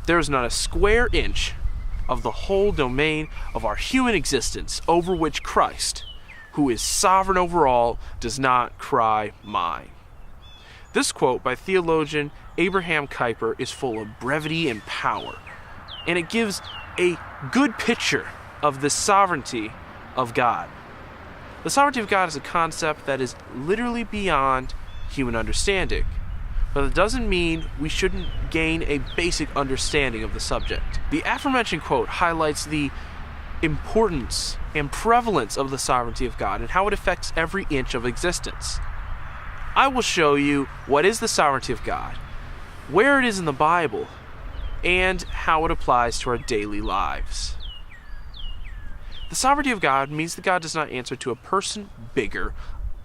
There is not a square inch of the whole domain of our human existence over which Christ, who is sovereign over all, does not cry, mine. This quote by theologian Abraham Kuyper is full of brevity and power, and it gives a good picture of the sovereignty of God. The sovereignty of God is a concept that is literally beyond human understanding, but it doesn't mean we shouldn't gain a basic understanding of the subject. The aforementioned quote highlights the importance and prevalence of the sovereignty of God and how it affects every inch of existence. I will show you what is the sovereignty of God, where it is in the Bible, and how it applies to our daily lives. The sovereignty of God means that God does not answer to a person bigger,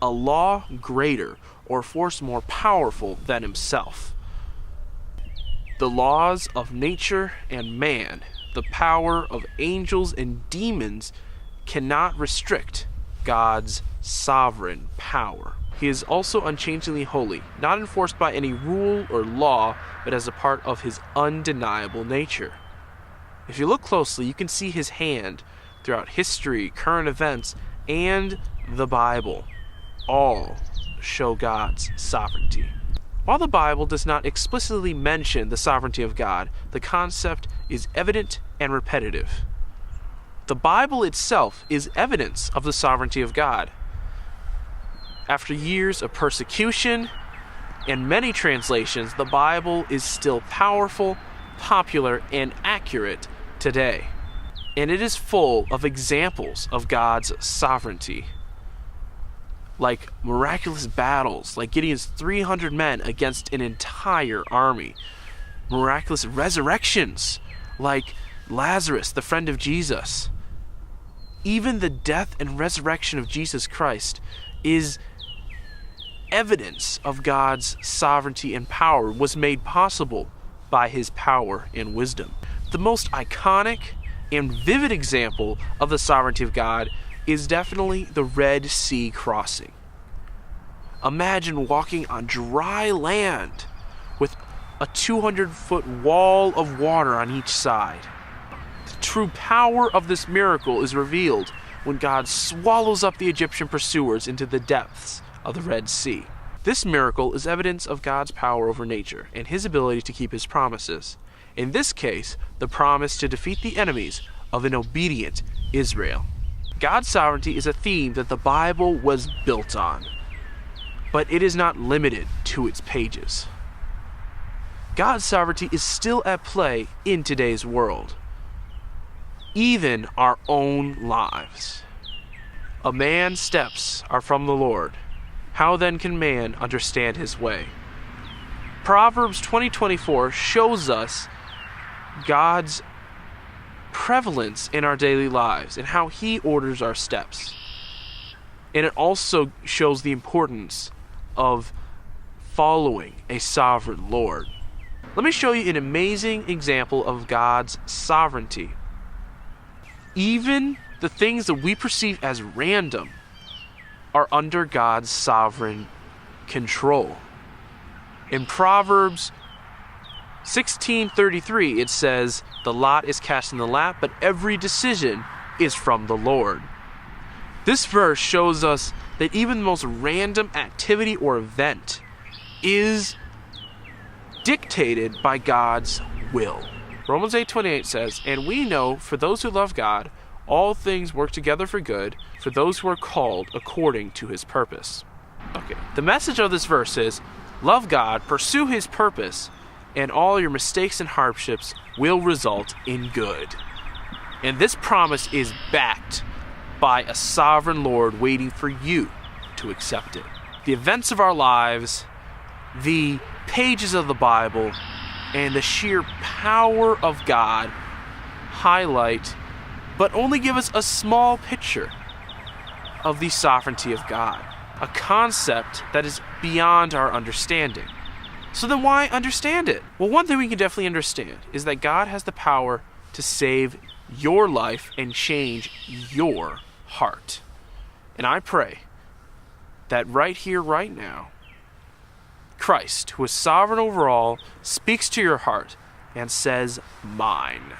a law greater, or a force more powerful than himself. The laws of nature and man, the power of angels and demons, cannot restrict God's sovereign power. He is also unchangingly holy, not enforced by any rule or law, but as a part of his undeniable nature. If you look closely, you can see his hand throughout history, current events, and the Bible. All show God's sovereignty. While the Bible does not explicitly mention the sovereignty of God, the concept is evident and repetitive. The Bible itself is evidence of the sovereignty of God. After years of persecution and many translations, the Bible is still powerful, popular, and accurate today. And it is full of examples of God's sovereignty, like miraculous battles, like Gideon's 300 men against an entire army. Miraculous resurrections, like Lazarus, the friend of Jesus. Even the death and resurrection of Jesus Christ is evidence of God's sovereignty and power, was made possible by his power and wisdom. The most iconic and vivid example of the sovereignty of God is definitely the Red Sea crossing. Imagine walking on dry land with a 200-foot wall of water on each side. The true power of this miracle is revealed when God swallows up the Egyptian pursuers into the depths of the Red Sea. This miracle is evidence of God's power over nature and his ability to keep his promises. In this case, the promise to defeat the enemies of an obedient Israel. God's sovereignty is a theme that the Bible was built on, but it is not limited to its pages. God's sovereignty is still at play in today's world, even our own lives. A man's steps are from the Lord. How then can man understand his way? Proverbs 20:24 shows us God's prevalence in our daily lives and how he orders our steps. And it also shows the importance of following a sovereign Lord. Let me show you an amazing example of God's sovereignty. Even the things that we perceive as random are under God's sovereign control. In Proverbs 16:33, it says, "The lot is cast in the lap, but every decision is from the Lord." This verse shows us that even the most random activity or event is dictated by God's will. Romans 8:28 says, "And we know for those who love God, all things work together for good, for those who are called according to his purpose." Okay, the message of this verse is, love God, pursue his purpose, and all your mistakes and hardships will result in good. And this promise is backed by a sovereign Lord waiting for you to accept it. The events of our lives, the pages of the Bible, and the sheer power of God highlight, but only give us a small picture of the sovereignty of God, a concept that is beyond our understanding. So then why understand it? Well, one thing we can definitely understand is that God has the power to save your life and change your heart. And I pray that right here, right now, Christ, who is sovereign over all, speaks to your heart and says, mine.